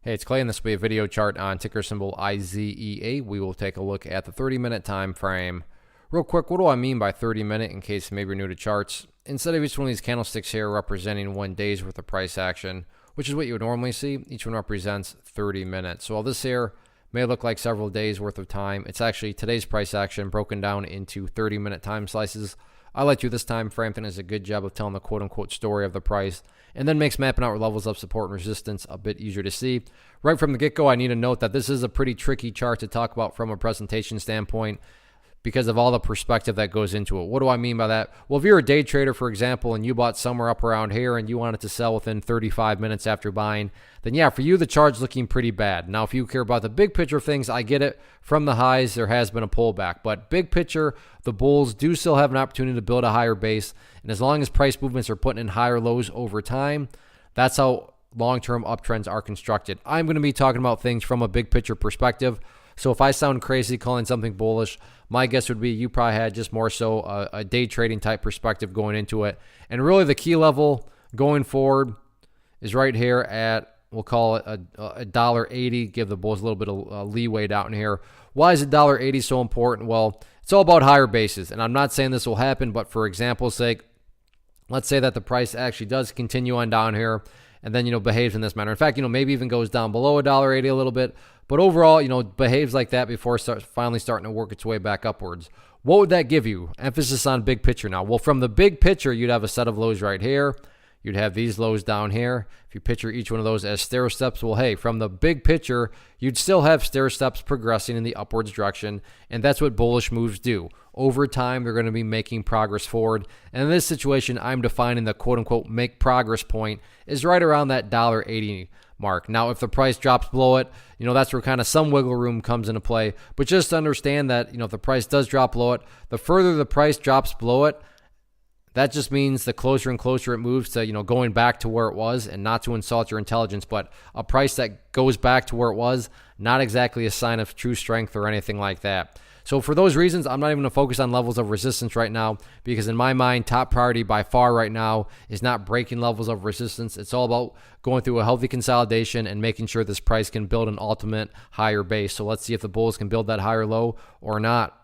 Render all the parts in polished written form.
Hey, it's Clay, and this will be a video chart on ticker symbol IZEA. We will take a look at the 30-minute time frame. Real quick, what do I mean by 30-minute in case maybe you're new to charts? Instead of each one of these candlesticks here representing 1 day's worth of price action, which is what you would normally see, each one represents 30 minutes. So while this here may look like several days worth of time, it's actually today's price action broken down into 30-minute time slices. I like to this time frame and does a good job of telling the quote-unquote story of the price, and then makes mapping out levels of support and resistance a bit easier to see. Right from the get-go, I need to note that this is a pretty tricky chart to talk about from a presentation standpoint because of all the perspective that goes into it. What do I mean by that? Well, if you're a day trader, for example, and you bought somewhere up around here and you wanted to sell within 35 minutes after buying, then yeah, for you, the chart's looking pretty bad. Now, if you care about the big picture of things, I get it. From the highs, there has been a pullback. But big picture, the bulls do still have an opportunity to build a higher base. And as long as price movements are putting in higher lows over time, that's how long-term uptrends are constructed. I'm going to be talking about things from a big picture perspective. So if I sound crazy calling something bullish, my guess would be you probably had just more so a day trading type perspective going into it. And really the key level going forward is right here at, we'll call it $1.80. Give the bulls a little bit of leeway down here. Why is $1.80 so important? Well, it's all about higher bases. And I'm not saying this will happen, but for example's sake, let's say that the price actually does continue on down here and then, behaves in this manner. In fact, maybe even goes down below $1.80 a little bit. But overall, behaves like that before finally starting to work its way back upwards. What would that give you? Emphasis on big picture now. Well, from the big picture, you'd have a set of lows right here. You'd have these lows down here. If you picture each one of those as stair steps, well, hey, from the big picture, you'd still have stair steps progressing in the upwards direction, and that's what bullish moves do. Over time, they're going to be making progress forward. And in this situation, I'm defining the quote-unquote make progress point is right around that $1.80 mark. Now, if the price drops below it, that's where kind of some wiggle room comes into play. But just understand that, if the price does drop below it, the further the price drops below it, that just means the closer and closer it moves to, going back to where it was, and not to insult your intelligence, but a price that goes back to where it was, not exactly a sign of true strength or anything like that. So for those reasons, I'm not even going to focus on levels of resistance right now, because in my mind, top priority by far right now is not breaking levels of resistance. It's all about going through a healthy consolidation and making sure this price can build an ultimate higher base. So let's see if the bulls can build that higher low or not.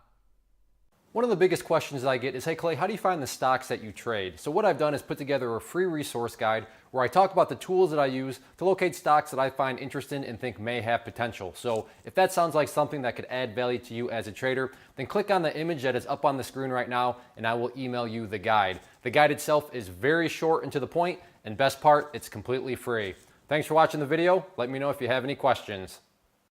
One of the biggest questions that I get is, hey Clay, how do you find the stocks that you trade? So what I've done is put together a free resource guide where I talk about the tools that I use to locate stocks that I find interesting and think may have potential. So if that sounds like something that could add value to you as a trader, then click on the image that is up on the screen right now and I will email you the guide. The guide itself is very short and to the point, and best part, it's completely free. Thanks for watching the video. Let me know if you have any questions.